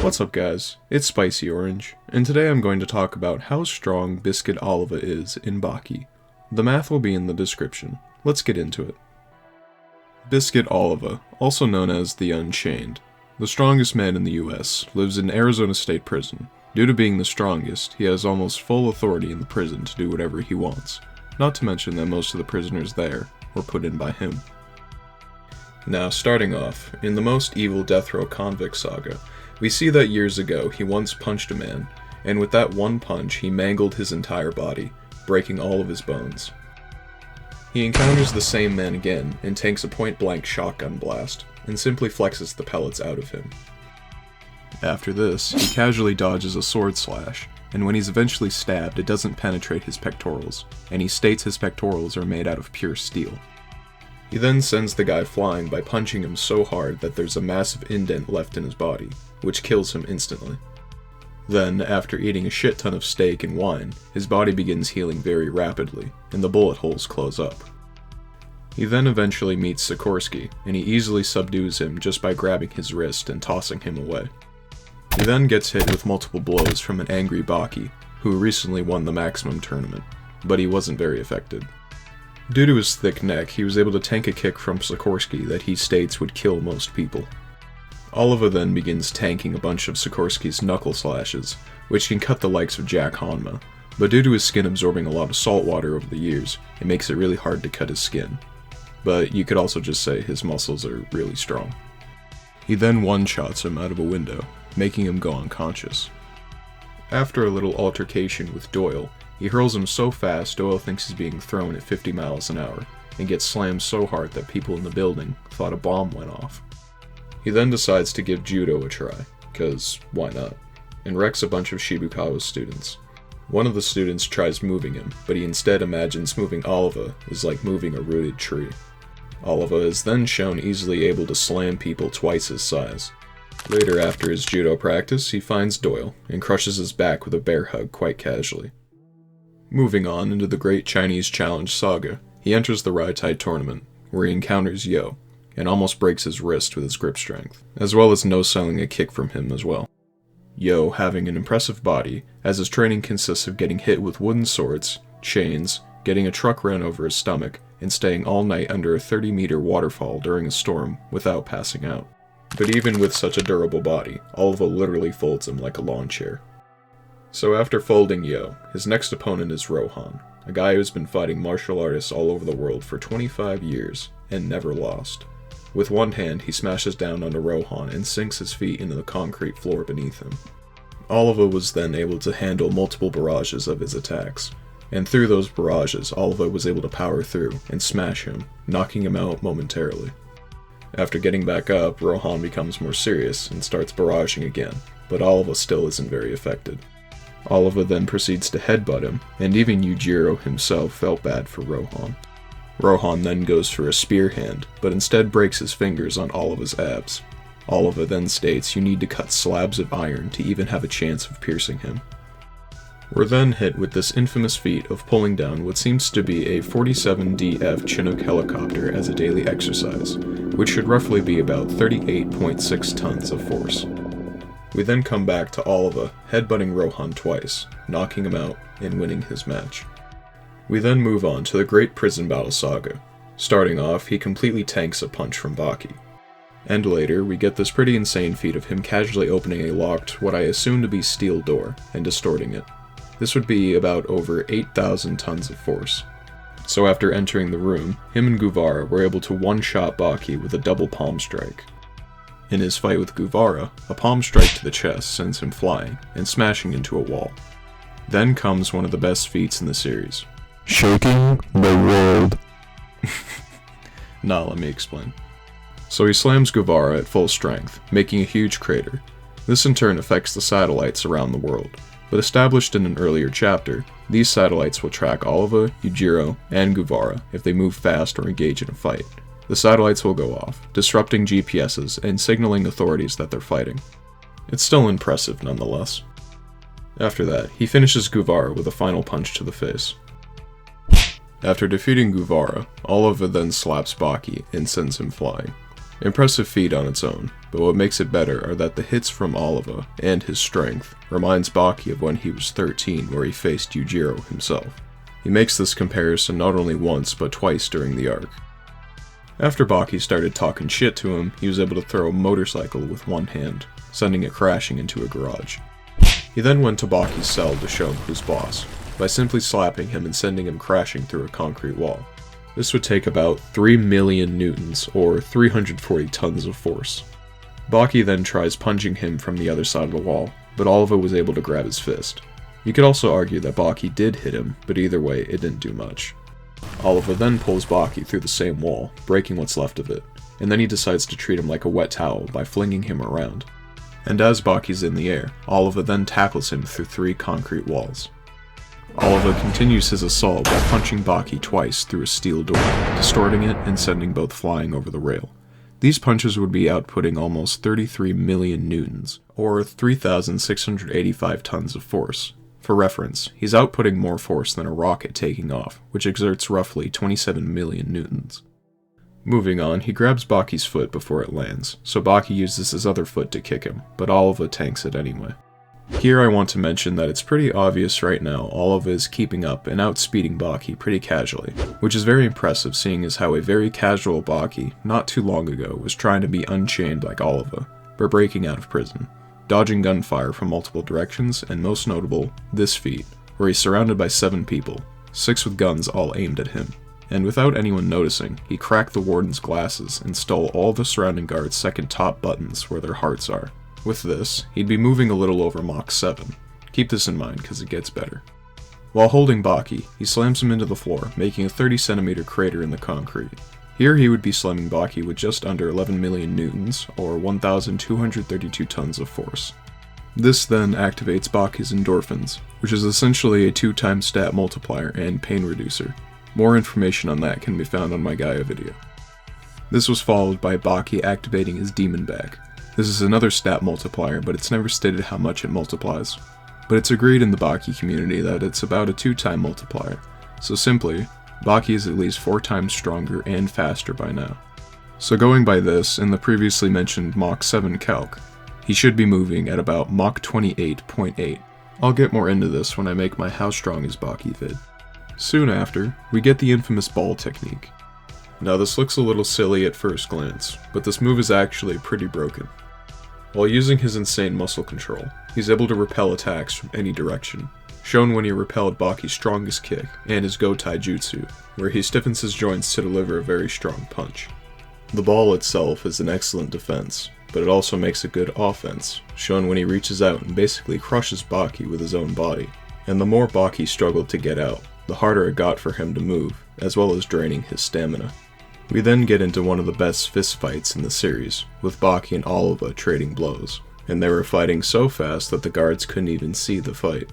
What's up guys, it's Spicy Orange, and today I'm going to talk about how strong Biscuit Oliva is in Baki. The math will be in the description. Let's get into it. Biscuit Oliva, also known as the Unchained, the strongest man in the US, lives in Arizona State Prison. Due to being the strongest, he has almost full authority in the prison to do whatever he wants, not to mention that most of the prisoners there were put in by him. Now starting off, in the most evil death row convict saga, we see that years ago he once punched a man, and with that one punch he mangled his entire body, breaking all of his bones. He encounters the same man again and takes a point-blank shotgun blast, and simply flexes the pellets out of him. After this, he casually dodges a sword slash, and when he's eventually stabbed it doesn't penetrate his pectorals, and he states his pectorals are made out of pure steel. He then sends the guy flying by punching him so hard that there's a massive indent left in his body, which kills him instantly. Then, after eating a shit ton of steak and wine, his body begins healing very rapidly, and the bullet holes close up. He then eventually meets Sikorsky, and he easily subdues him just by grabbing his wrist and tossing him away. He then gets hit with multiple blows from an angry Baki, who recently won the maximum tournament, but he wasn't very affected. Due to his thick neck, he was able to tank a kick from Sikorsky that he states would kill most people. Oliva then begins tanking a bunch of Sikorsky's knuckle slashes, which can cut the likes of Jack Hanma, but due to his skin absorbing a lot of salt water over the years, it makes it really hard to cut his skin. But you could also just say his muscles are really strong. He then one-shots him out of a window, making him go unconscious. After a little altercation with Doyle, he hurls him so fast Doyle thinks he's being thrown at 50 miles an hour, and gets slammed so hard that people in the building thought a bomb went off. He then decides to give judo a try, cause why not, and wrecks a bunch of Shibukawa's students. One of the students tries moving him, but he instead imagines moving Oliva is like moving a rooted tree. Oliva is then shown easily able to slam people twice his size. Later after his judo practice, he finds Doyle, and crushes his back with a bear hug quite casually. Moving on into the Great Chinese Challenge saga, he enters the Raitai tournament, where he encounters Yo, and almost breaks his wrist with his grip strength, as well as no-selling a kick from him as well. Yo, having an impressive body, as his training consists of getting hit with wooden swords, chains, getting a truck ran over his stomach, and staying all night under a 30-meter waterfall during a storm without passing out. But even with such a durable body, Oliva literally folds him like a lawn chair. So after folding Yo, his next opponent is Rohan, a guy who's been fighting martial artists all over the world for 25 years, and never lost. With one hand, he smashes down onto Rohan and sinks his feet into the concrete floor beneath him. Oliva was then able to handle multiple barrages of his attacks, and through those barrages, Oliva was able to power through and smash him, knocking him out momentarily. After getting back up, Rohan becomes more serious and starts barraging again, but Oliva still isn't very affected. Oliva then proceeds to headbutt him, and even Yujiro himself felt bad for Rohan. Rohan then goes for a spear hand, but instead breaks his fingers on Oliva's abs. Oliva then states you need to cut slabs of iron to even have a chance of piercing him. We're then hit with this infamous feat of pulling down what seems to be a 47DF Chinook helicopter as a daily exercise, which should roughly be about 38.6 tons of force. We then come back to Oliva headbutting Rohan twice, knocking him out and winning his match. We then move on to the Great Prison Battle saga. Starting off, he completely tanks a punch from Baki. And later, we get this pretty insane feat of him casually opening a locked, what I assume to be steel door, and distorting it. This would be about over 8,000 tons of force. So after entering the room, him and Guevara were able to one-shot Baki with a double palm strike. In his fight with Guevara, a palm strike to the chest sends him flying, and smashing into a wall. Then comes one of the best feats in the series. Shaking the world. Nah, let me explain. So he slams Guevara at full strength, making a huge crater. This in turn affects the satellites around the world, but established in an earlier chapter, these satellites will track Oliva, Yujiro, and Guevara if they move fast or engage in a fight. The satellites will go off, disrupting GPSs and signaling authorities that they're fighting. It's still impressive nonetheless. After that, he finishes Guevara with a final punch to the face. After defeating Guevara, Oliva then slaps Baki and sends him flying. Impressive feat on its own, but what makes it better are that the hits from Oliva and his strength reminds Baki of when he was 13 where he faced Yujiro himself. He makes this comparison not only once but twice during the arc. After Baki started talking shit to him, he was able to throw a motorcycle with one hand, sending it crashing into a garage. He then went to Baki's cell to show him who's boss, by simply slapping him and sending him crashing through a concrete wall. This would take about 3 million newtons, or 340 tons of force. Baki then tries punching him from the other side of the wall, but Oliva was able to grab his fist. You could also argue that Baki did hit him, but either way, it didn't do much. Oliva then pulls Baki through the same wall, breaking what's left of it, and then he decides to treat him like a wet towel by flinging him around. And as Baki's in the air, Oliva then tackles him through 3 concrete walls. Oliva continues his assault by punching Baki twice through a steel door, distorting it and sending both flying over the rail. These punches would be outputting almost 33 million newtons, or 3,685 tons of force. For reference, he's outputting more force than a rocket taking off, which exerts roughly 27 million newtons. Moving on, he grabs Baki's foot before it lands, so Baki uses his other foot to kick him, but Oliva tanks it anyway. Here I want to mention that it's pretty obvious right now Oliva is keeping up and outspeeding Baki pretty casually, which is very impressive seeing as how a very casual Baki, not too long ago, was trying to be unchained like Oliva, but breaking out of prison, dodging gunfire from multiple directions, and most notable, this feat, where he's surrounded by 7 people, 6 with guns all aimed at him. And without anyone noticing, he cracked the warden's glasses and stole all the surrounding guards' second top buttons where their hearts are. With this, he'd be moving a little over Mach 7. Keep this in mind because it gets better. While holding Baki, he slams him into the floor, making a 30cm crater in the concrete. Here he would be slamming Baki with just under 11 million newtons, or 1,232 tons of force. This then activates Baki's endorphins, which is essentially a 2x stat multiplier and pain reducer. More information on that can be found on my Gaia video. This was followed by Baki activating his demon back. This is another stat multiplier, but it's never stated how much it multiplies. But it's agreed in the Baki community that it's about a 2x multiplier, so simply, Baki is at least 4 times stronger and faster by now. So going by this, in the previously mentioned Mach 7 calc, he should be moving at about Mach 28.8. I'll get more into this when I make my How Strong is Baki vid. Soon after, we get the infamous ball technique. Now this looks a little silly at first glance, but this move is actually pretty broken. While using his insane muscle control, he's able to repel attacks from any direction, shown when he repelled Baki's strongest kick and his Go Taijutsu, where he stiffens his joints to deliver a very strong punch. The ball itself is an excellent defense, but it also makes a good offense, shown when he reaches out and basically crushes Baki with his own body. And the more Baki struggled to get out, the harder it got for him to move, as well as draining his stamina. We then get into one of the best fistfights in the series, with Baki and Oliva trading blows, and they were fighting so fast that the guards couldn't even see the fight.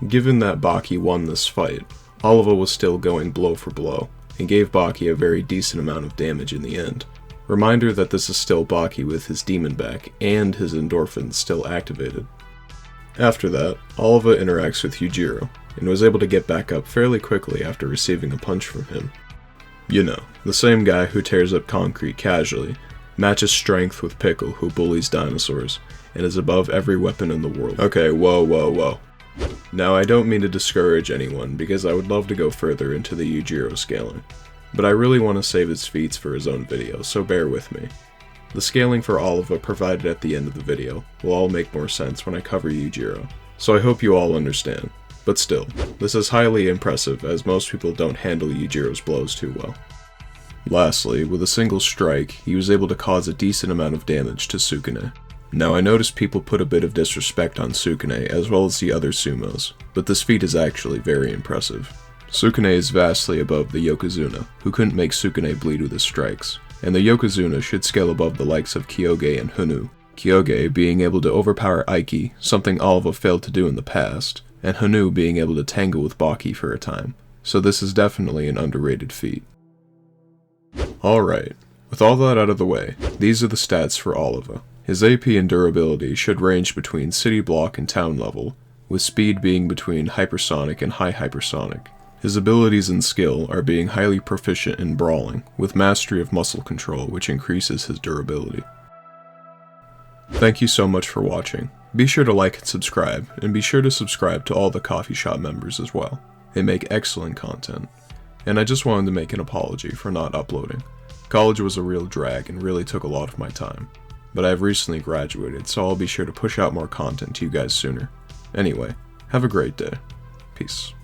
Given that Baki won this fight, Oliva was still going blow for blow, and gave Baki a very decent amount of damage in the end. Reminder that this is still Baki with his demon back, and his endorphins still activated. After that, Oliva interacts with Yujiro, and was able to get back up fairly quickly after receiving a punch from him. You know, the same guy who tears up concrete casually, matches strength with Pickle who bullies dinosaurs, and is above every weapon in the world. Okay, whoa. Now I don't mean to discourage anyone because I would love to go further into the Yujiro scaling, but I really want to save his feats for his own video, so bear with me. The scaling for Oliva provided at the end of the video will all make more sense when I cover Yujiro, so I hope you all understand. But still, this is highly impressive as most people don't handle Yujiro's blows too well. Lastly, with a single strike, he was able to cause a decent amount of damage to Sukuna. Now I noticed people put a bit of disrespect on Sukuna as well as the other sumos, but this feat is actually very impressive. Sukuna is vastly above the Yokozuna, who couldn't make Sukuna bleed with his strikes, and the Yokozuna should scale above the likes of Kyoge and Hunu. Kyoge being able to overpower Aiki, something Oliva failed to do in the past, and Hanu being able to tangle with Baki for a time, so this is definitely an underrated feat. Alright, with all that out of the way, these are the stats for Oliva. His AP and durability should range between city block and town level, with speed being between hypersonic and high hypersonic. His abilities and skill are being highly proficient in brawling, with mastery of muscle control which increases his durability. Thank you so much for watching. Be sure to like and subscribe, and be sure to subscribe to all the coffee shop members as well. They make excellent content. And I just wanted to make an apology for not uploading. College was a real drag and really took a lot of my time. But I've recently graduated, so I'll be sure to push out more content to you guys sooner. Anyway, have a great day. Peace.